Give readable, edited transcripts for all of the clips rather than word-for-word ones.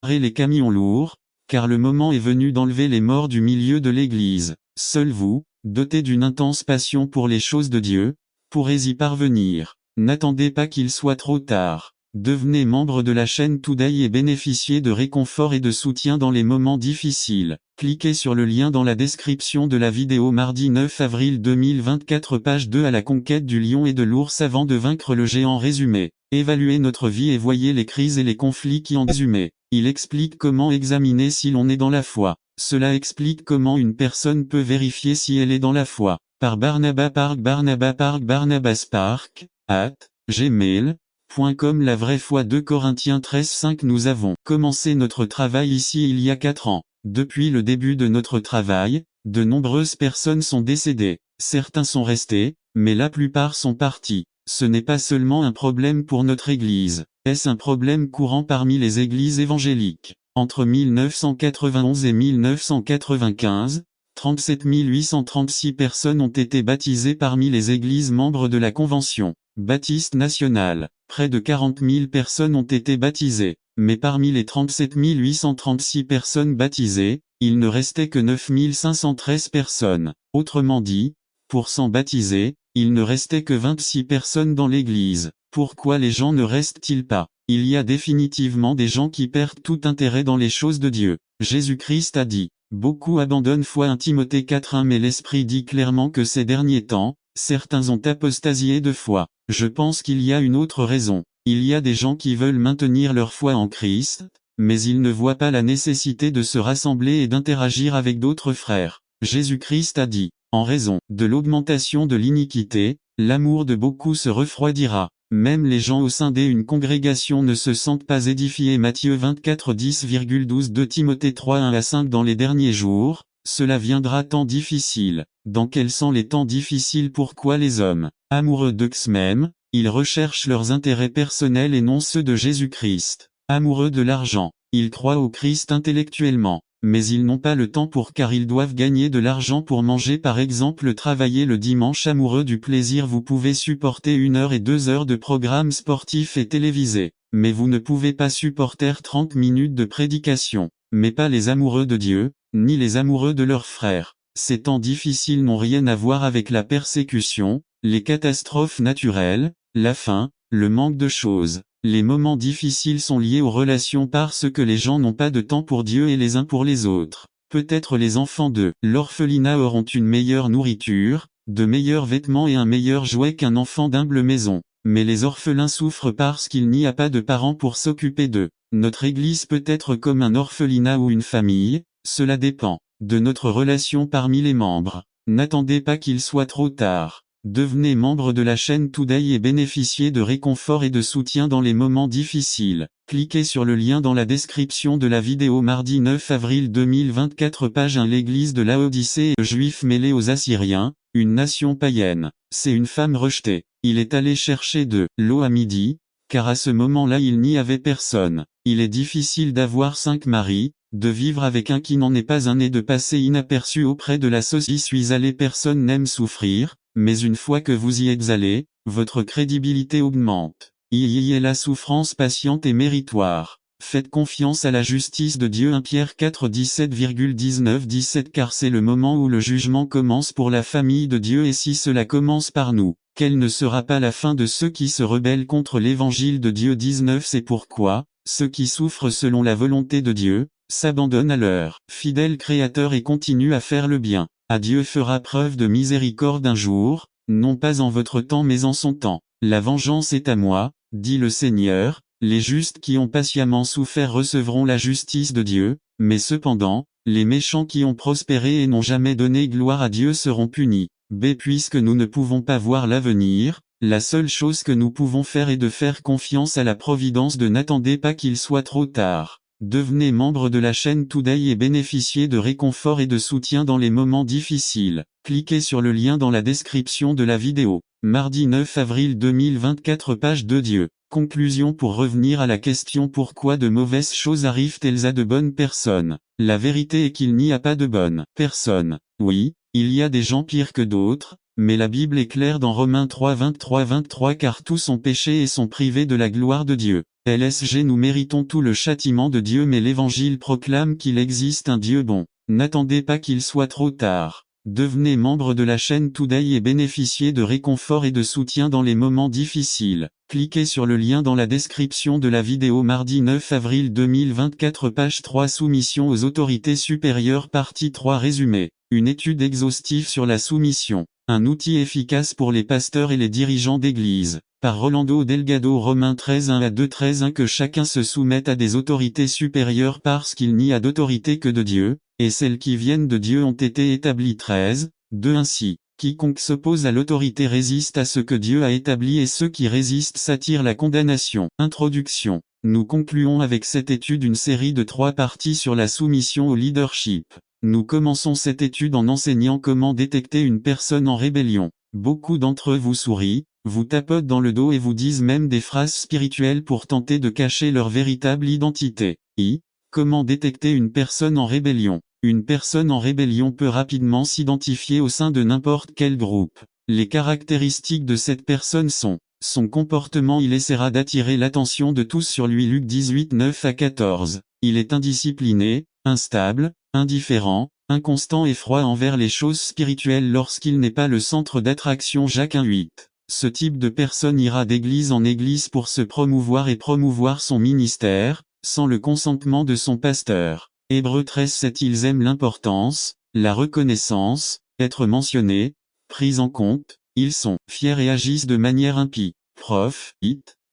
les camions lourds, car le moment est venu d'enlever les morts du milieu de l'Église. Seul vous, doté d'une intense passion pour les choses de Dieu, pourrez y parvenir. N'attendez pas qu'il soit trop tard. Devenez membre de la chaîne Today et bénéficiez de réconfort et de soutien dans les moments difficiles. Cliquez sur le lien dans la description de la vidéo mardi 9 avril 2024 page 2 à la conquête du lion et de l'ours avant de vaincre le géant résumé. Évaluez notre vie et voyez les crises et les conflits qui en résumé. Il explique comment examiner si l'on est dans la foi. Cela explique comment une personne peut vérifier si elle est dans la foi. Par Barnabas Park @gmail.com La vraie foi 2 Corinthiens 13:5 Nous avons commencé notre travail ici il y a 4 ans. Depuis le début de notre travail, de nombreuses personnes sont décédées. Certains sont restés, mais la plupart sont partis. Ce n'est pas seulement un problème pour notre Église. Est-ce un problème courant parmi les églises évangéliques? Entre 1991 et 1995, 37 836 personnes ont été baptisées parmi les églises membres de la Convention baptiste nationale. Près de 40 000 personnes ont été baptisées, mais parmi les 37 836 personnes baptisées, il ne restait que 9 513 personnes. Autrement dit, pour 100 baptisés, il ne restait que 26 personnes dans l'église. Pourquoi les gens ne restent-ils pas? Il y a définitivement des gens qui perdent tout intérêt dans les choses de Dieu. Jésus-Christ a dit, beaucoup abandonnent foi 1 Timothée 4:1 mais l'Esprit dit clairement que ces derniers temps, certains ont apostasié de foi. Je pense qu'il y a une autre raison. Il y a des gens qui veulent maintenir leur foi en Christ, mais ils ne voient pas la nécessité de se rassembler et d'interagir avec d'autres frères. Jésus-Christ a dit, en raison de l'augmentation de l'iniquité, l'amour de beaucoup se refroidira. Même les gens au sein d'une congrégation ne se sentent pas édifiés. Matthieu 24:10,12 2 Timothée 3:1-5 Dans les derniers jours, cela viendra temps difficile. Dans quels sont les temps difficiles? Pourquoi les hommes, amoureux d'eux-mêmes, ils recherchent leurs intérêts personnels et non ceux de Jésus-Christ. Amoureux de l'argent, ils croient au Christ intellectuellement, mais ils n'ont pas le temps car ils doivent gagner de l'argent pour manger par exemple travailler le dimanche. Amoureux du plaisir, vous pouvez supporter 1 heure et 2 heures de programmes sportifs et télévisés, mais vous ne pouvez pas supporter 30 minutes de prédication. Mais pas les amoureux de Dieu, ni les amoureux de leurs frères. Ces temps difficiles n'ont rien à voir avec la persécution, les catastrophes naturelles, la faim, le manque de choses. Les moments difficiles sont liés aux relations parce que les gens n'ont pas de temps pour Dieu et les uns pour les autres. Peut-être les enfants de l'orphelinat auront une meilleure nourriture, de meilleurs vêtements et un meilleur jouet qu'un enfant d'humble maison. Mais les orphelins souffrent parce qu'il n'y a pas de parents pour s'occuper d'eux. Notre Église peut être comme un orphelinat ou une famille, cela dépend de notre relation parmi les membres. N'attendez pas qu'il soit trop tard. Devenez membre de la chaîne Today et bénéficiez de réconfort et de soutien dans les moments difficiles. Cliquez sur le lien dans la description de la vidéo mardi 9 avril 2024 page 1 L'église de Laodicée est juif mêlé aux Assyriens, une nation païenne. C'est une femme rejetée. Il est allé chercher de l'eau à midi, car à ce moment-là il n'y avait personne. Il est difficile d'avoir 5 maris, de vivre avec un qui n'en est pas un et de passer inaperçu auprès de la saucisse. Suis allé. Personne n'aime souffrir, mais une fois que vous y êtes allé, votre crédibilité augmente. Y est la souffrance patiente et méritoire. Faites confiance à la justice de Dieu. 1 Pierre 4 17,19-17 Car c'est le moment où le jugement commence pour la famille de Dieu et si cela commence par nous, quelle ne sera pas la fin de ceux qui se rebellent contre l'évangile de Dieu 19 C'est pourquoi, ceux qui souffrent selon la volonté de Dieu, s'abandonnent à leur fidèle Créateur et continuent à faire le bien. Dieu fera preuve de miséricorde un jour, non pas en votre temps mais en son temps. La vengeance est à moi, dit le Seigneur, les justes qui ont patiemment souffert recevront la justice de Dieu, mais cependant, les méchants qui ont prospéré et n'ont jamais donné gloire à Dieu seront punis. Puisque nous ne pouvons pas voir l'avenir, la seule chose que nous pouvons faire est de faire confiance à la providence. N'attendez pas qu'il soit trop tard. Devenez membre de la chaîne Today et bénéficiez de réconfort et de soutien dans les moments difficiles. Cliquez sur le lien dans la description de la vidéo. Mardi 9 avril 2024 page 2 Dieu. Conclusion. Pour revenir à la question pourquoi de mauvaises choses arrivent-elles à de bonnes personnes? La vérité est qu'il n'y a pas de bonnes personnes. Oui, il y a des gens pires que d'autres, mais la Bible est claire dans Romains 3 23 car tous ont péché et sont privés de la gloire de Dieu. LSG nous méritons tout le châtiment de Dieu mais l'Évangile proclame qu'il existe un Dieu bon. N'attendez pas qu'il soit trop tard. Devenez membre de la chaîne Today et bénéficiez de réconfort et de soutien dans les moments difficiles. Cliquez sur le lien dans la description de la vidéo. Mardi 9 avril 2024 page 3 Soumission aux autorités supérieures partie 3 résumé. Une étude exhaustive sur la soumission. Un outil efficace pour les pasteurs et les dirigeants d'église. Par Rolando Delgado Romains 13:1 à 2:13 que chacun se soumette à des autorités supérieures parce qu'il n'y a d'autorité que de Dieu, et celles qui viennent de Dieu ont été établies 13:2 Ainsi, quiconque s'oppose à l'autorité résiste à ce que Dieu a établi et ceux qui résistent s'attirent la condamnation. Introduction. Nous concluons avec cette étude une série de 3 parties sur la soumission au leadership. Nous commençons cette étude en enseignant comment détecter une personne en rébellion. Beaucoup d'entre eux vous sourient, vous tapotent dans le dos et vous disent même des phrases spirituelles pour tenter de cacher leur véritable identité. Comment détecter une personne en rébellion? Une personne en rébellion peut rapidement s'identifier au sein de n'importe quel groupe. Les caractéristiques de cette personne sont: son comportement, il essaiera d'attirer l'attention de tous sur lui. Luc 18:9 à 14. Il est indiscipliné, instable, indifférent, inconstant et froid envers les choses spirituelles lorsqu'il n'est pas le centre d'attraction. Jacques 1:8. Ce type de personne ira d'église en église pour se promouvoir et promouvoir son ministère, sans le consentement de son pasteur. Hébreux 13:7. Ils aiment l'importance, la reconnaissance, être mentionnés, pris en compte, ils sont fiers et agissent de manière impie.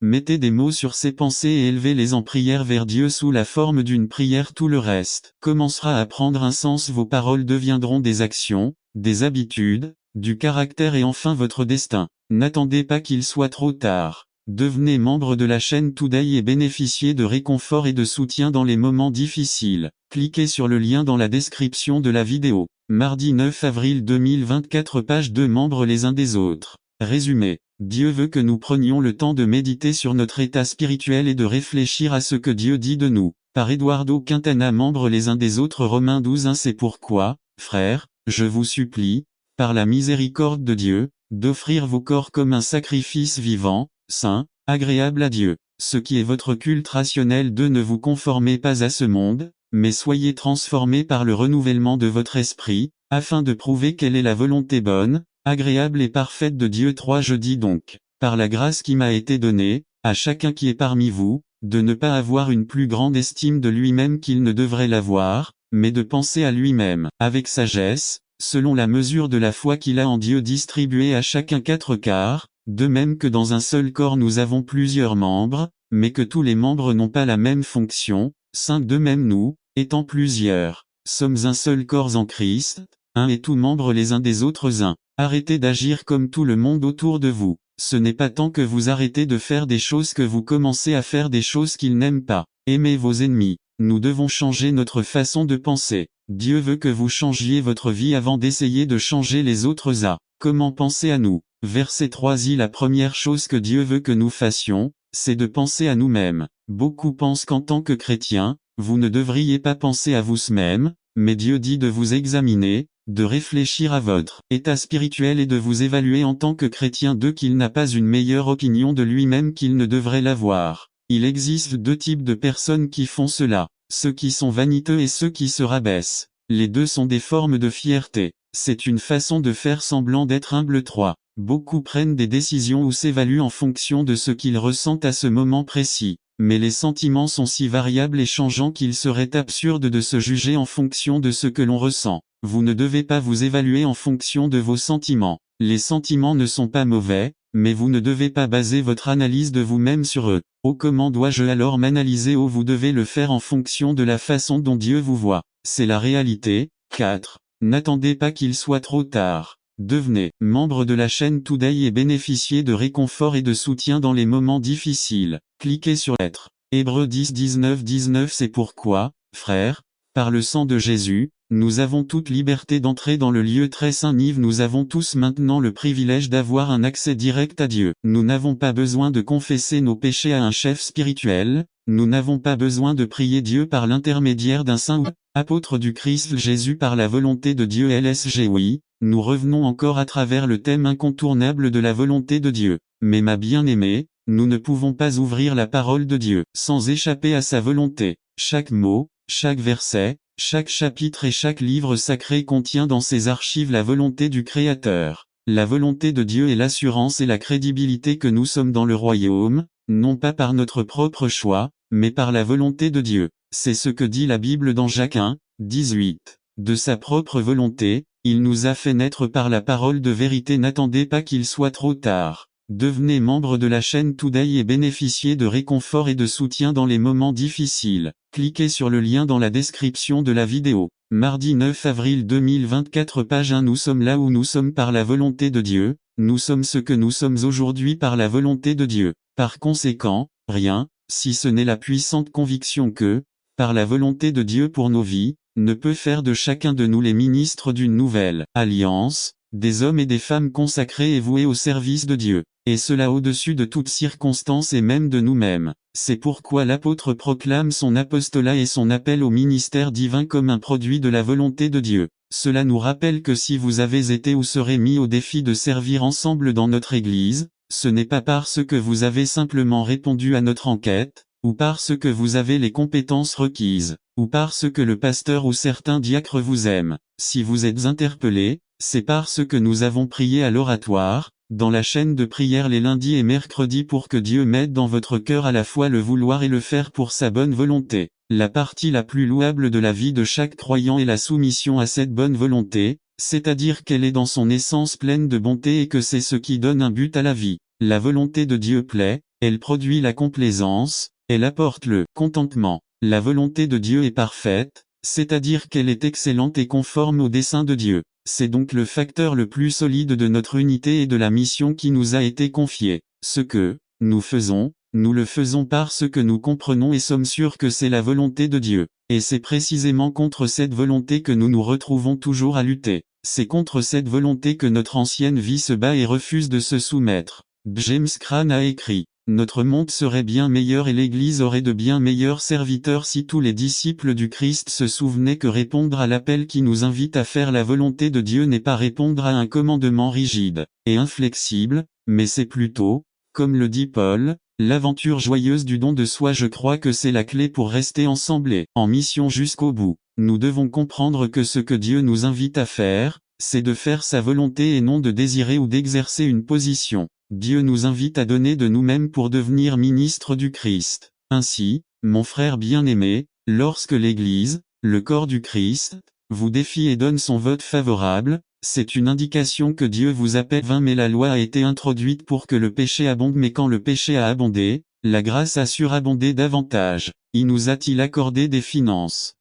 Mettez des mots sur ces pensées et élevez-les en prière vers Dieu sous la forme d'une prière. Tout le reste commencera à prendre un sens. Vos paroles deviendront des actions, des habitudes, du caractère et enfin votre destin. N'attendez pas qu'il soit trop tard. Devenez membre de la chaîne Today et bénéficiez de réconfort et de soutien dans les moments difficiles. Cliquez sur le lien dans la description de la vidéo. Mardi 9 avril 2024 page 2 Membres les uns des autres. Résumé. Dieu veut que nous prenions le temps de méditer sur notre état spirituel et de réfléchir à ce que Dieu dit de nous. Par Eduardo Quintana Membres les uns des autres Romains 12:1 C'est pourquoi, frères, je vous supplie, par la miséricorde de Dieu, d'offrir vos corps comme un sacrifice vivant, saint, agréable à Dieu, ce qui est votre culte rationnel. Ne vous conformez pas à ce monde, mais soyez transformés par le renouvellement de votre esprit, afin de prouver quelle est la volonté bonne, agréable et parfaite de Dieu. 3 Je dis donc, par la grâce qui m'a été donnée, à chacun qui est parmi vous, de ne pas avoir une plus grande estime de lui-même qu'il ne devrait l'avoir, mais de penser à lui-même, avec sagesse, selon la mesure de la foi qu'il a en Dieu distribuée à chacun 4/4, de même que dans un seul corps nous avons plusieurs membres, mais que tous les membres n'ont pas la même fonction. 5 De même nous, étant plusieurs, sommes un seul corps en Christ, un et tous membres les uns des autres un. Arrêtez d'agir comme tout le monde autour de vous. Ce n'est pas tant que vous arrêtez de faire des choses que vous commencez à faire des choses qu'ils n'aiment pas. Aimez vos ennemis. Nous devons changer notre façon de penser. Dieu veut que vous changiez votre vie avant d'essayer de changer les autres. Comment penser à nous? Verset 3 La première chose que Dieu veut que nous fassions, c'est de penser à nous-mêmes. Beaucoup pensent qu'en tant que chrétiens, vous ne devriez pas penser à vous-même, mais Dieu dit de vous examiner, de réfléchir à votre état spirituel et de vous évaluer en tant que chrétien. Qu'il n'a pas une meilleure opinion de lui-même qu'il ne devrait l'avoir. Il existe 2 types de personnes qui font cela, ceux qui sont vaniteux et ceux qui se rabaissent. Les 2 sont des formes de fierté. C'est une façon de faire semblant d'être humble. 3 Beaucoup prennent des décisions ou s'évaluent en fonction de ce qu'ils ressentent à ce moment précis. Mais les sentiments sont si variables et changeants qu'il serait absurde de se juger en fonction de ce que l'on ressent. Vous ne devez pas vous évaluer en fonction de vos sentiments. Les sentiments ne sont pas mauvais, mais vous ne devez pas baser votre analyse de vous-même sur eux. Comment dois-je alors m'analyser? Vous devez le faire en fonction de la façon dont Dieu vous voit. C'est la réalité. 4 N'attendez pas qu'il soit trop tard. Devenez membre de la chaîne Today et bénéficiez de réconfort et de soutien dans les moments difficiles. Cliquez sur Être. Hébreux 10:19 C'est pourquoi, frères, par le sang de Jésus, nous avons toute liberté d'entrer dans le lieu très saint. Nous avons tous maintenant le privilège d'avoir un accès direct à Dieu. Nous n'avons pas besoin de confesser nos péchés à un chef spirituel, nous n'avons pas besoin de prier Dieu par l'intermédiaire d'un saint ou apôtre du Christ Jésus par la volonté de Dieu. LSG Oui, nous revenons encore à travers le thème incontournable de la volonté de Dieu. Mais ma bien-aimée, Nous ne pouvons pas ouvrir la parole de Dieu sans échapper à sa volonté. Chaque mot, chaque verset, chaque chapitre et chaque livre sacré contient dans ses archives la volonté du Créateur. La volonté de Dieu est l'assurance et la crédibilité que nous sommes dans le royaume, non pas par notre propre choix, mais par la volonté de Dieu. C'est ce que dit la Bible dans Jacques 1, 18. De sa propre volonté, il nous a fait naître par la parole de vérité. N'attendez pas qu'il soit trop tard. Devenez membre de la chaîne Today et bénéficiez de réconfort et de soutien dans les moments difficiles. Cliquez sur le lien dans la description de la vidéo. Mardi 9 avril 2024 page 1. Nous sommes là où nous sommes par la volonté de Dieu, nous sommes ce que nous sommes aujourd'hui par la volonté de Dieu. Par conséquent, rien, si ce n'est la puissante conviction que, par la volonté de Dieu pour nos vies, ne peut faire de chacun de nous les ministres d'une nouvelle alliance, des hommes et des femmes consacrés et voués au service de Dieu, et cela au-dessus de toute circonstance et même de nous-mêmes. C'est pourquoi l'apôtre proclame son apostolat et son appel au ministère divin comme un produit de la volonté de Dieu. Cela nous rappelle que si vous avez été ou serez mis au défi de servir ensemble dans notre Église, ce n'est pas parce que vous avez simplement répondu à notre enquête, ou parce que vous avez les compétences requises, ou parce que le pasteur ou certains diacres vous aiment. Si vous êtes interpellé, c'est parce que nous avons prié à l'oratoire, dans la chaîne de prière les lundis et mercredis pour que Dieu mette dans votre cœur à la fois le vouloir et le faire pour sa bonne volonté. La partie la plus louable de la vie de chaque croyant est la soumission à cette bonne volonté, c'est-à-dire qu'elle est dans son essence pleine de bonté et que c'est ce qui donne un but à la vie. La volonté de Dieu plaît, elle produit la complaisance, elle apporte le contentement. La volonté de Dieu est parfaite, c'est-à-dire qu'elle est excellente et conforme au dessein de Dieu. C'est donc le facteur le plus solide de notre unité et de la mission qui nous a été confiée. Ce que nous faisons, nous le faisons parce que nous comprenons et sommes sûrs que c'est la volonté de Dieu. Et c'est précisément contre cette volonté que nous nous retrouvons toujours à lutter. C'est contre cette volonté que notre ancienne vie se bat et refuse de se soumettre. James Cran a écrit: notre monde serait bien meilleur et l'Église aurait de bien meilleurs serviteurs si tous les disciples du Christ se souvenaient que répondre à l'appel qui nous invite à faire la volonté de Dieu n'est pas répondre à un commandement rigide et inflexible, mais c'est plutôt, comme le dit Paul, l'aventure joyeuse du don de soi. Je crois que c'est la clé pour rester ensemble et en mission jusqu'au bout. Nous devons comprendre que ce que Dieu nous invite à faire, c'est de faire sa volonté et non de désirer ou d'exercer une position. Dieu nous invite à donner de nous-mêmes pour devenir ministres du Christ. Ainsi, mon frère bien-aimé, lorsque l'Église, le corps du Christ, vous défie et donne son vote favorable, c'est une indication que Dieu vous appelle. Mais la loi a été introduite pour que le péché abonde, mais quand le péché a abondé, la grâce a surabondé davantage. Il nous a-t-il accordé des finances?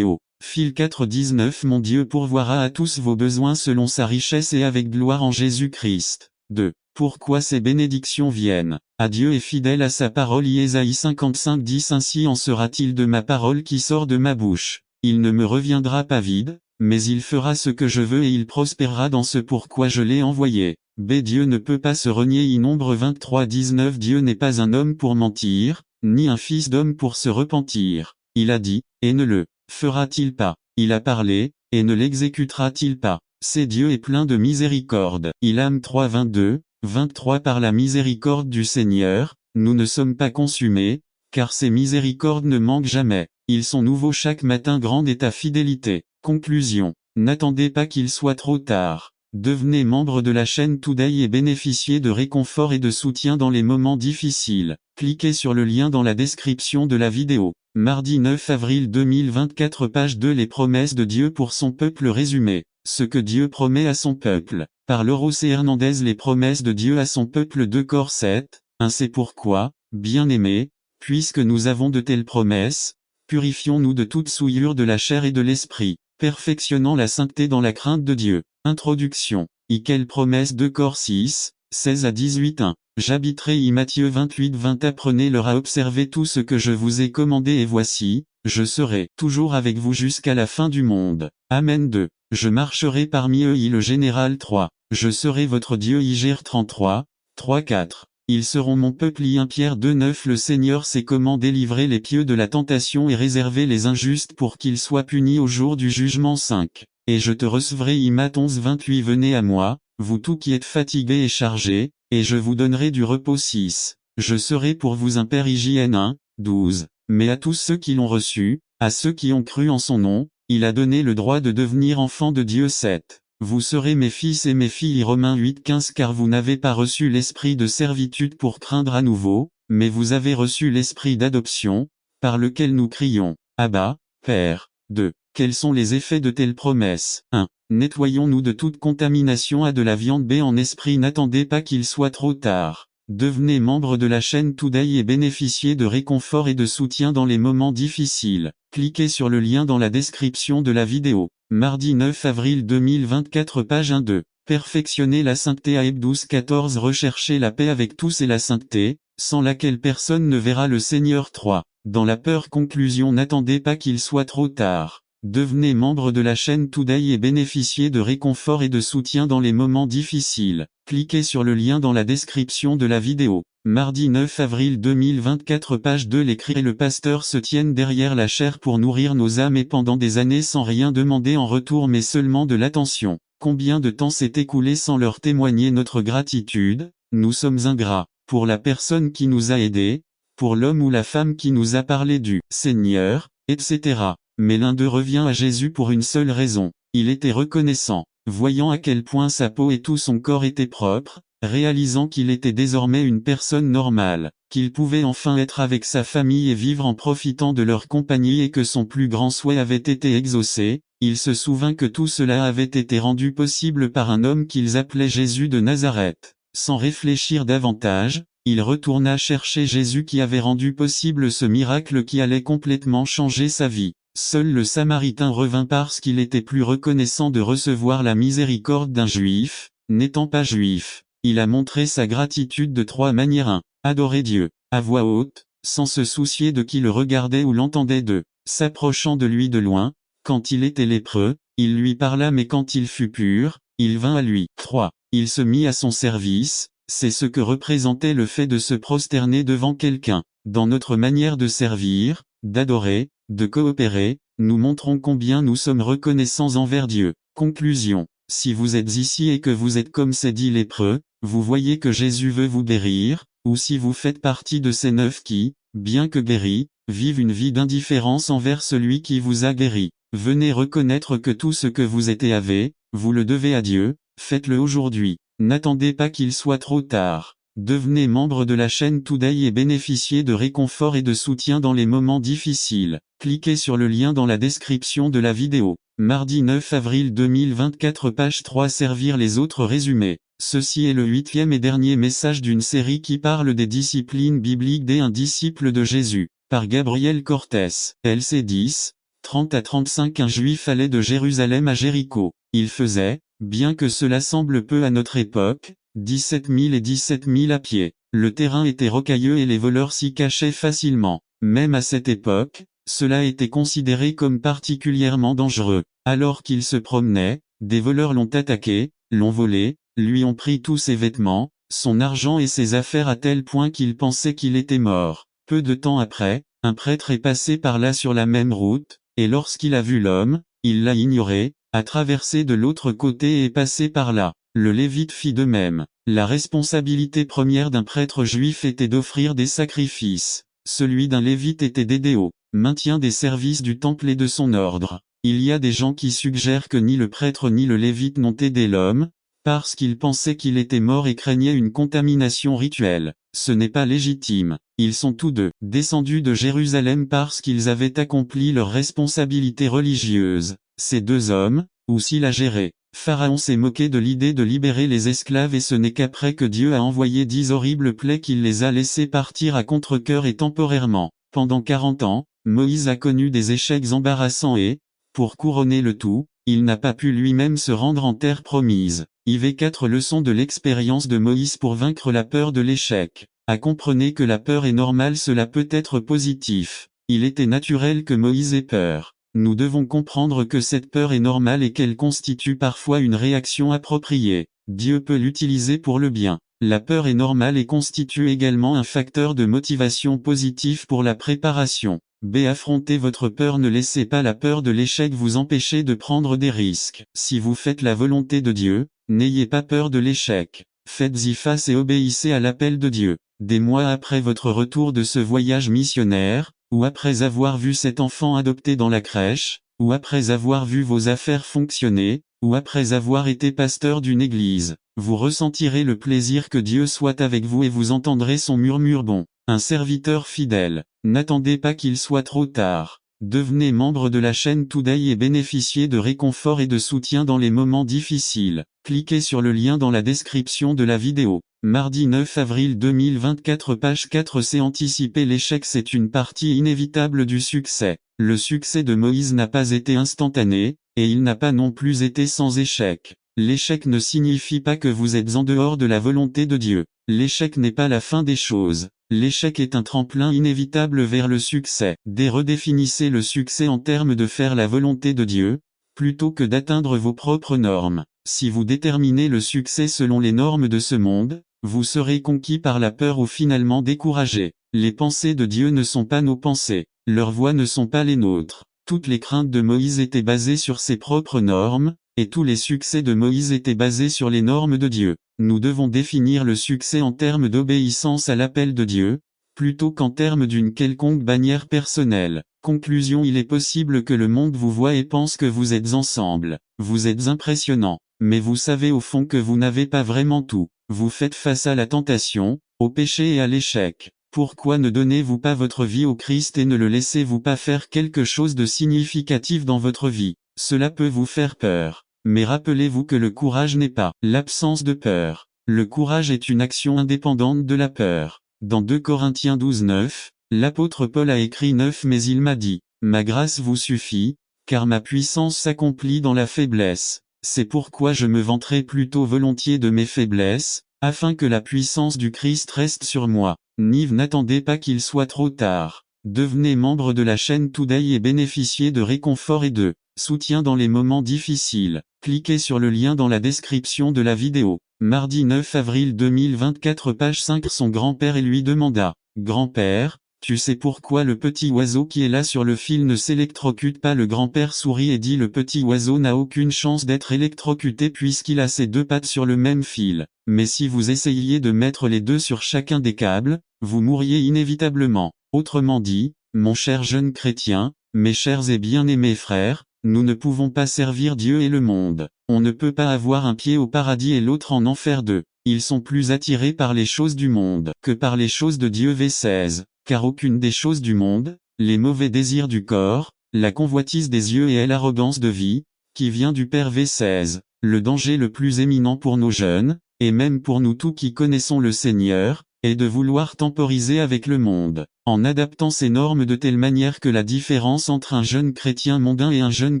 Phil 4:19 Mon Dieu pourvoira à tous vos besoins selon sa richesse et avec gloire en Jésus-Christ. 2. Pourquoi ces bénédictions viennent à Dieu est fidèle à sa parole. Ésaïe 55:10 Ainsi en sera-t-il de ma parole qui sort de ma bouche. Il ne me reviendra pas vide, mais il fera ce que je veux et il prospérera dans ce pourquoi je l'ai envoyé. Dieu ne peut pas se renier. Nombre 23:19 Dieu n'est pas un homme pour mentir, ni un fils d'homme pour se repentir. Il a dit, et ne le fera-t-il pas? Il a parlé, et ne l'exécutera-t-il pas? C'est Dieu est plein de miséricorde. Ilam 3:22-23 Par la miséricorde du Seigneur, nous ne sommes pas consumés, car ses miséricordes ne manquent jamais. Ils sont nouveaux chaque matin. Grande est ta fidélité. Conclusion. N'attendez pas qu'il soit trop tard. Devenez membre de la chaîne Today et bénéficiez de réconfort et de soutien dans les moments difficiles. Cliquez sur le lien dans la description de la vidéo. Mardi 9 avril 2024 page 2 Les promesses de Dieu pour son peuple résumé. Ce que Dieu promet à son peuple. Par Lauro C. Hernandez Les promesses de Dieu à son peuple 2 Cor 7, 1 C'est pourquoi, bien-aimés, puisque nous avons de telles promesses, purifions-nous de toute souillure de la chair et de l'esprit, perfectionnant la sainteté dans la crainte de Dieu. Introduction. Quelle promesse 2 Cor 6, 16-18 1. J'habiterai Matthieu 28-20 Apprenez-leur à observer tout ce que je vous ai commandé et voici, je serai toujours avec vous jusqu'à la fin du monde. Amen 2. Je marcherai parmi eux le général 3. Je serai votre Dieu Igère 33, 3-4. Ils seront mon peuple 1 Pierre 2-9 Le Seigneur sait comment délivrer les pieux de la tentation et réserver les injustes pour qu'ils soient punis au jour du jugement 5. Et je te recevrai Matt 11-28 Venez à moi, vous tous qui êtes fatigués et chargés, et je vous donnerai du repos 6. Je serai pour vous un père. Hygiène 1, 12. Mais à tous ceux qui l'ont reçu, à ceux qui ont cru en son nom, il a donné le droit de devenir enfants de Dieu. 7. Vous serez mes fils et mes filles. Romains 8, 15. Car vous n'avez pas reçu l'esprit de servitude pour craindre à nouveau, mais vous avez reçu l'esprit d'adoption, par lequel nous crions, Abba, Père. 2. Quels sont les effets de telles promesses? 1. Nettoyons-nous de toute contamination à de la viande. B. En esprit, n'attendez pas qu'il soit trop tard. Devenez membre de la chaîne Today et bénéficiez de réconfort et de soutien dans les moments difficiles. Cliquez sur le lien dans la description de la vidéo. Mardi 9 avril 2024, page 1-2. Perfectionnez la sainteté. Aeb 12-14. Recherchez la paix avec tous et la sainteté, sans laquelle personne ne verra le Seigneur. 3. Dans la peur. Conclusion. N'attendez pas qu'il soit trop tard. Devenez membre de la chaîne Today et bénéficiez de réconfort et de soutien dans les moments difficiles. Cliquez sur le lien dans la description de la vidéo. Mardi 9 avril 2024, page 2. Les cris et le pasteur se tiennent derrière la chair pour nourrir nos âmes et pendant des années sans rien demander en retour mais seulement de l'attention. Combien de temps s'est écoulé sans leur témoigner notre gratitude? Nous sommes ingrats. Pour la personne qui nous a aidés, pour l'homme ou la femme qui nous a parlé du Seigneur, etc. Mais l'un d'eux revient à Jésus pour une seule raison. Il était reconnaissant, voyant à quel point sa peau et tout son corps étaient propres, réalisant qu'il était désormais une personne normale, qu'il pouvait enfin être avec sa famille et vivre en profitant de leur compagnie et que son plus grand souhait avait été exaucé. Il se souvint que tout cela avait été rendu possible par un homme qu'ils appelaient Jésus de Nazareth. Sans réfléchir davantage, il retourna chercher Jésus qui avait rendu possible ce miracle qui allait complètement changer sa vie. Seul le Samaritain revint parce qu'il était plus reconnaissant de recevoir la miséricorde d'un juif, n'étant pas juif. Il a montré sa gratitude de 3 manières. 1. Adorer Dieu, à voix haute, sans se soucier de qui le regardait ou l'entendait. 2. S'approchant de lui de loin, quand il était lépreux, il lui parla mais quand il fut pur, il vint à lui. 3. Il se mit à son service, c'est ce que représentait le fait de se prosterner devant quelqu'un. Dans notre manière de servir, d'adorer, de coopérer, nous montrons combien nous sommes reconnaissants envers Dieu. Conclusion. Si vous êtes ici et que vous êtes comme ces 10 lépreux, vous voyez que Jésus veut vous guérir, ou si vous faites partie de ces 9 qui, bien que guéris, vivent une vie d'indifférence envers celui qui vous a guéri. Venez reconnaître que tout ce que vous êtes et avez, vous le devez à Dieu, faites-le aujourd'hui. N'attendez pas qu'il soit trop tard. Devenez membre de la chaîne Today et bénéficiez de réconfort et de soutien dans les moments difficiles. Cliquez sur le lien dans la description de la vidéo. Mardi 9 avril 2024, page 3. Servir les autres. Résumé. Ceci est le 8e et dernier message d'une série qui parle des disciplines bibliques d'un disciple de Jésus, par Gabriel Cortés. LC 10, 30 à 35. Un juif allait de Jérusalem à Jéricho. Il faisait, bien que cela semble peu à notre époque, 17 000 et 17 000 à pied. Le terrain était rocailleux et les voleurs s'y cachaient facilement. Même à cette époque, cela était considéré comme particulièrement dangereux. Alors qu'il se promenait, des voleurs l'ont attaqué, l'ont volé, lui ont pris tous ses vêtements, son argent et ses affaires à tel point qu'il pensait qu'il était mort. Peu de temps après, un prêtre est passé par là sur la même route, et lorsqu'il a vu l'homme, il l'a ignoré, a traversé de l'autre côté et est passé par là. Le Lévite fit de même. La responsabilité première d'un prêtre juif était d'offrir des sacrifices. Celui d'un Lévite était d'aider au maintien des services du temple et de son ordre. Il y a des gens qui suggèrent que ni le prêtre ni le Lévite n'ont aidé l'homme, parce qu'ils pensaient qu'il était mort et craignaient une contamination rituelle. Ce n'est pas légitime. Ils sont tous deux descendus de Jérusalem parce qu'ils avaient accompli leur responsabilité religieuse. Ces 2 hommes, ou s'il a géré. Pharaon s'est moqué de l'idée de libérer les esclaves et ce n'est qu'après que Dieu a envoyé 10 horribles plaies qu'il les a laissés partir à contre-cœur et temporairement. Pendant 40 ans, Moïse a connu des échecs embarrassants et, pour couronner le tout, il n'a pas pu lui-même se rendre en terre promise. IV 4 leçons de l'expérience de Moïse pour vaincre la peur de l'échec. Comprenez que la peur est normale, cela peut être positif. Il était naturel que Moïse ait peur. Nous devons comprendre que cette peur est normale et qu'elle constitue parfois une réaction appropriée. Dieu peut l'utiliser pour le bien. La peur est normale et constitue également un facteur de motivation positif pour la préparation. B. Affrontez votre peur, ne laissez pas la peur de l'échec vous empêcher de prendre des risques. Si vous faites la volonté de Dieu, n'ayez pas peur de l'échec. Faites-y face et obéissez à l'appel de Dieu. Des mois après votre retour de ce voyage missionnaire, ou après avoir vu cet enfant adopté dans la crèche, ou après avoir vu vos affaires fonctionner, ou après avoir été pasteur d'une église, vous ressentirez le plaisir que Dieu soit avec vous et vous entendrez son murmure bon. Un serviteur fidèle. N'attendez pas qu'il soit trop tard. Devenez membre de la chaîne Today et bénéficiez de réconfort et de soutien dans les moments difficiles. Cliquez sur le lien dans la description de la vidéo. Mardi 9 avril 2024 page 4c Anticiper l'échec c'est une partie inévitable du succès. Le succès de Moïse n'a pas été instantané, et il n'a pas non plus été sans échec. L'échec ne signifie pas que vous êtes en dehors de la volonté de Dieu. L'échec n'est pas la fin des choses. L'échec est un tremplin inévitable vers le succès. Redéfinissez le succès en termes de faire la volonté de Dieu, plutôt que d'atteindre vos propres normes. Si vous déterminez le succès selon les normes de ce monde, vous serez conquis par la peur ou finalement découragé. Les pensées de Dieu ne sont pas nos pensées. Leurs voies ne sont pas les nôtres. Toutes les craintes de Moïse étaient basées sur ses propres normes, et tous les succès de Moïse étaient basés sur les normes de Dieu. Nous devons définir le succès en termes d'obéissance à l'appel de Dieu, plutôt qu'en termes d'une quelconque bannière personnelle. Conclusion: il est possible que le monde vous voie et pense que vous êtes ensemble. Vous êtes impressionnant. Mais vous savez au fond que vous n'avez pas vraiment tout. Vous faites face à la tentation, au péché et à l'échec. Pourquoi ne donnez-vous pas votre vie au Christ et ne le laissez-vous pas faire quelque chose de significatif dans votre vie? Cela peut vous faire peur. Mais rappelez-vous que le courage n'est pas l'absence de peur. Le courage est une action indépendante de la peur. Dans 2 Corinthiens 12:9, l'apôtre Paul a écrit 9 mais il m'a dit, ma grâce vous suffit, car ma puissance s'accomplit dans la faiblesse. C'est pourquoi je me vanterai plutôt volontiers de mes faiblesses, afin que la puissance du Christ reste sur moi. N'attendez pas qu'il soit trop tard. Devenez membre de la chaîne Today et bénéficiez de réconfort et de soutien dans les moments difficiles. Cliquez sur le lien dans la description de la vidéo. Mardi 9 avril 2024 page 5 Son grand-père et lui demanda, « Grand-père, tu sais pourquoi le petit oiseau qui est là sur le fil ne s'électrocute pas ?» Le grand-père sourit et dit, « Le petit oiseau n'a aucune chance d'être électrocuté puisqu'il a ses 2 pattes sur le même fil. Mais si vous essayiez de mettre les 2 sur chacun des câbles, vous mourriez inévitablement. » Autrement dit, mon cher jeune chrétien, mes chers et bien-aimés frères, nous ne pouvons pas servir Dieu et le monde. On ne peut pas avoir un pied au paradis et l'autre en enfer 2. Ils sont plus attirés par les choses du monde que par les choses de Dieu v16, car aucune des choses du monde, les mauvais désirs du corps, la convoitise des yeux et l'arrogance de vie, qui vient du Père v16, le danger le plus éminent pour nos jeunes, et même pour nous tous qui connaissons le Seigneur, est de vouloir temporiser avec le monde, en adaptant ces normes de telle manière que la différence entre un jeune chrétien mondain et un jeune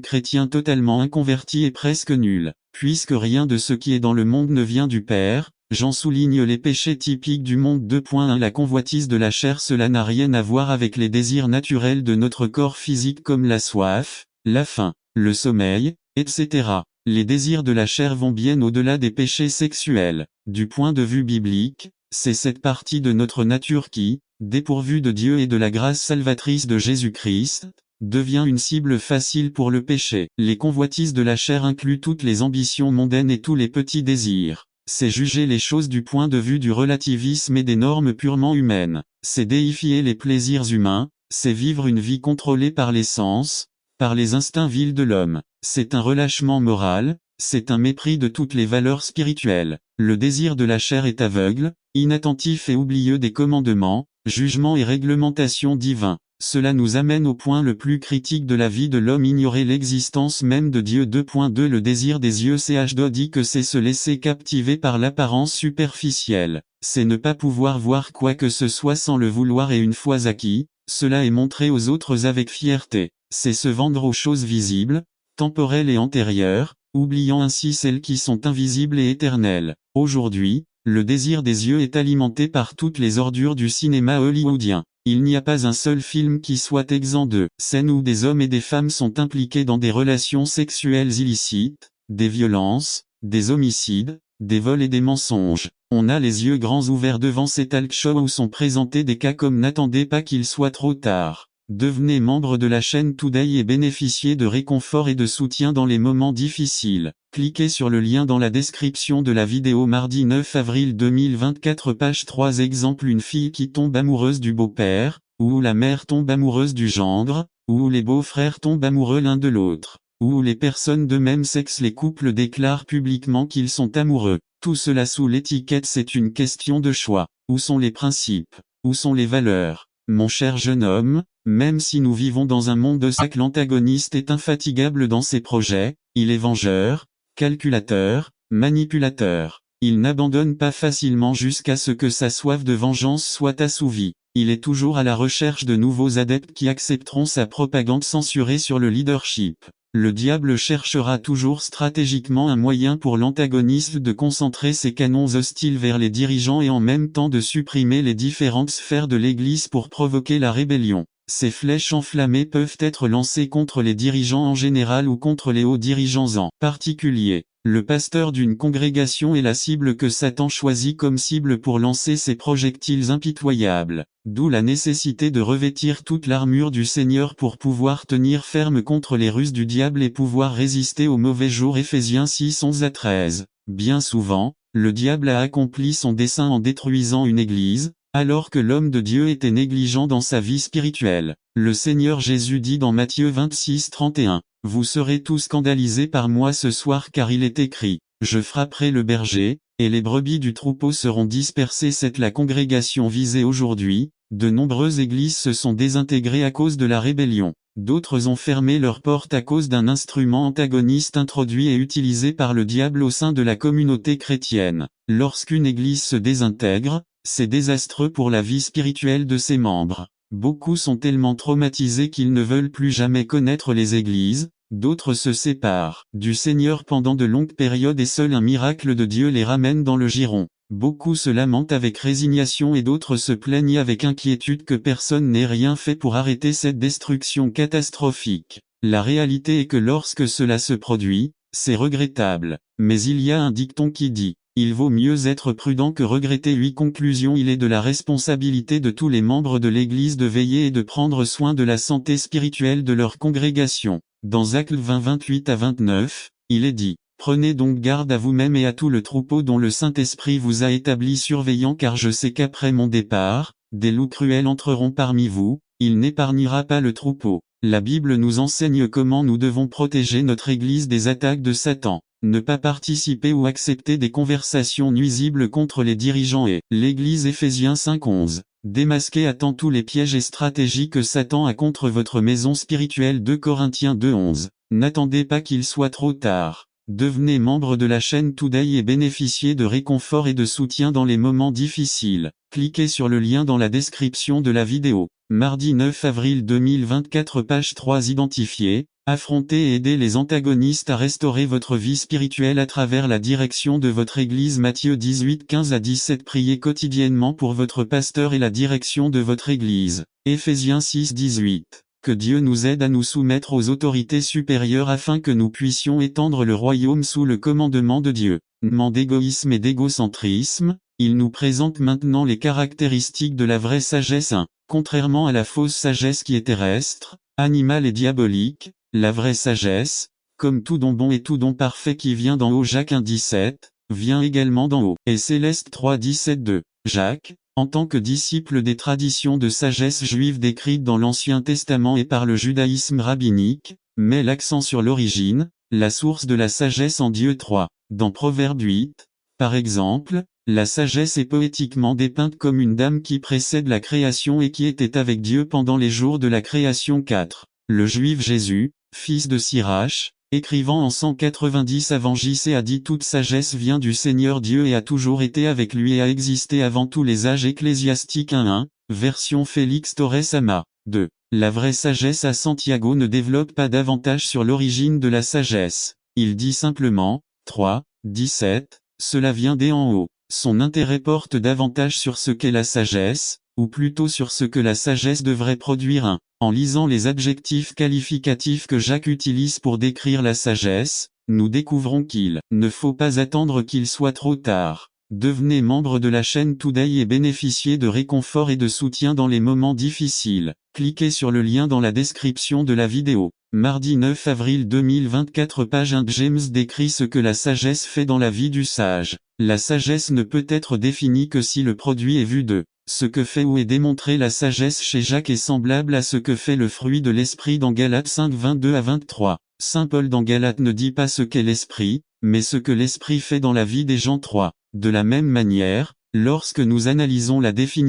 chrétien totalement inconverti est presque nulle. Puisque rien de ce qui est dans le monde ne vient du Père, j'en souligne les péchés typiques du monde. 2.1 La convoitise de la chair. Cela n'a rien à voir avec les désirs naturels de notre corps physique comme la soif, la faim, le sommeil, etc. Les désirs de la chair vont bien au-delà des péchés sexuels. Du point de vue biblique, c'est cette partie de notre nature qui, dépourvue de Dieu et de la grâce salvatrice de Jésus-Christ, devient une cible facile pour le péché. Les convoitises de la chair incluent toutes les ambitions mondaines et tous les petits désirs. C'est juger les choses du point de vue du relativisme et des normes purement humaines. C'est déifier les plaisirs humains, c'est vivre une vie contrôlée par les sens, par les instincts vils de l'homme. C'est un relâchement moral, c'est un mépris de toutes les valeurs spirituelles. Le désir de la chair est aveugle, inattentif et oublieux des commandements, jugements et réglementations divins. Cela nous amène au point le plus critique de la vie de l'homme, ignorer l'existence même de Dieu. 2.2 Le désir des yeux. CH dit que c'est se laisser captiver par l'apparence superficielle. C'est ne pas pouvoir voir quoi que ce soit sans le vouloir et une fois acquis, cela est montré aux autres avec fierté. C'est se vendre aux choses visibles, temporelles et antérieures, oubliant ainsi celles qui sont invisibles et éternelles. Aujourd'hui, le désir des yeux est alimenté par toutes les ordures du cinéma hollywoodien. Il n'y a pas un seul film qui soit exempt de scènes où des hommes et des femmes sont impliqués dans des relations sexuelles illicites, des violences, des homicides, des vols et des mensonges. On a les yeux grands ouverts devant ces talk shows où sont présentés des cas comme « N'attendez pas qu'il soit trop tard ». Devenez membre de la chaîne Today et bénéficiez de réconfort et de soutien dans les moments difficiles. Cliquez sur le lien dans la description de la vidéo. Mardi 9 avril 2024, page 3. Exemple: une fille qui tombe amoureuse du beau-père, ou la mère tombe amoureuse du gendre, ou les beaux-frères tombent amoureux l'un de l'autre, ou les personnes de même sexe, les couples déclarent publiquement qu'ils sont amoureux. Tout cela sous l'étiquette c'est une question de choix. Où sont les principes? Où sont les valeurs? Mon cher jeune homme, même si nous vivons dans un monde de sac, l'antagoniste est infatigable dans ses projets, il est vengeur, calculateur, manipulateur. Il n'abandonne pas facilement jusqu'à ce que sa soif de vengeance soit assouvie. Il est toujours à la recherche de nouveaux adeptes qui accepteront sa propagande censurée sur le leadership. Le diable cherchera toujours stratégiquement un moyen pour l'antagoniste de concentrer ses canons hostiles vers les dirigeants et en même temps de supprimer les différentes sphères de l'Église pour provoquer la rébellion. Ces flèches enflammées peuvent être lancées contre les dirigeants en général ou contre les hauts dirigeants en particulier. Le pasteur d'une congrégation est la cible que Satan choisit comme cible pour lancer ses projectiles impitoyables. D'où la nécessité de revêtir toute l'armure du Seigneur pour pouvoir tenir ferme contre les ruses du diable et pouvoir résister aux mauvais jours. Éphésiens 6, 11 à 13. Bien souvent, le diable a accompli son dessein en détruisant une église, alors que l'homme de Dieu était négligent dans sa vie spirituelle. Le Seigneur Jésus dit dans Matthieu 26, 31, « Vous serez tous scandalisés par moi ce soir car il est écrit, je frapperai le berger, et les brebis du troupeau seront dispersées. » C'est la congrégation visée aujourd'hui. De nombreuses églises se sont désintégrées à cause de la rébellion. D'autres ont fermé leurs portes à cause d'un instrument antagoniste introduit et utilisé par le diable au sein de la communauté chrétienne. Lorsqu'une église se désintègre, c'est désastreux pour la vie spirituelle de ses membres. Beaucoup sont tellement traumatisés qu'ils ne veulent plus jamais connaître les églises, d'autres se séparent du Seigneur pendant de longues périodes et seul un miracle de Dieu les ramène dans le giron. Beaucoup se lamentent avec résignation et d'autres se plaignent avec inquiétude que personne n'ait rien fait pour arrêter cette destruction catastrophique. La réalité est que lorsque cela se produit, c'est regrettable. Mais il y a un dicton qui dit: il vaut mieux être prudent que regretter. 8. Conclusion: il est de la responsabilité de tous les membres de l'Église de veiller et de prendre soin de la santé spirituelle de leur congrégation. Dans Actes 20, 28 à 29, il est dit: prenez donc garde à vous-même et à tout le troupeau dont le Saint-Esprit vous a établi surveillant, car je sais qu'après mon départ, des loups cruels entreront parmi vous, il n'épargnera pas le troupeau. La Bible nous enseigne comment nous devons protéger notre Église des attaques de Satan. Ne pas participer ou accepter des conversations nuisibles contre les dirigeants et l'Église. Éphésiens 5, 11. Démasquez à temps tous les pièges et stratégies que Satan a contre votre maison spirituelle. 2 Corinthiens 2, 11. N'attendez pas qu'il soit trop tard. Devenez membre de la chaîne Today et bénéficiez de réconfort et de soutien dans les moments difficiles. Cliquez sur le lien dans la description de la vidéo. Mardi 9 avril 2024, page 3. Identifier, affronter et aider les antagonistes à restaurer votre vie spirituelle à travers la direction de votre Église. Matthieu 18, 15 à 17. Priez quotidiennement pour votre pasteur et la direction de votre Église. Éphésiens 6, 18. Que Dieu nous aide à nous soumettre aux autorités supérieures afin que nous puissions étendre le royaume sous le commandement de Dieu. Non d'égoïsme et d'égocentrisme, il nous présente maintenant les caractéristiques de la vraie sagesse. 1. Contrairement à la fausse sagesse qui est terrestre, animale et diabolique, la vraie sagesse, comme tout don bon et tout don parfait qui vient d'en haut, Jacques 1, 17, vient également d'en haut. Et Céleste 3, 17, 2. Jacques, en tant que disciple des traditions de sagesse juive décrites dans l'Ancien Testament et par le judaïsme rabbinique, met l'accent sur l'origine, la source de la sagesse en Dieu. 3. Dans Proverbe 8, par exemple, la sagesse est poétiquement dépeinte comme une dame qui précède la création et qui était avec Dieu pendant les jours de la création. 4. Le juif Jésus, fils de Sirach, écrivant en 190 avant JC, a dit: toute sagesse vient du Seigneur Dieu et a toujours été avec lui et a existé avant tous les âges. Ecclésiastique 1, 1, version Félix Torres Ama. 2. La vraie sagesse à Santiago ne développe pas davantage sur l'origine de la sagesse. Il dit simplement, 3, 17, cela vient d'en haut. Son intérêt porte davantage sur ce qu'est la sagesse, ou plutôt sur ce que la sagesse devrait produire. 1. En lisant les adjectifs qualificatifs que Jacques utilise pour décrire la sagesse, nous découvrons qu'il ne faut pas attendre qu'il soit trop tard. Devenez membre de la chaîne Today et bénéficiez de réconfort et de soutien dans les moments difficiles. Cliquez sur le lien dans la description de la vidéo. Mardi 9 avril 2024 page 1 James décrit ce que la sagesse fait dans la vie du sage. La sagesse ne peut être définie que si le produit est vu de ce que fait ou est démontré. La sagesse chez Jacques est semblable à ce que fait le fruit de l'esprit dans Galates 5 22 à 23. Saint Paul dans Galates ne dit pas ce qu'est l'esprit, mais ce que l'esprit fait dans la vie des gens. 3. De la même manière, lorsque nous analysons la définition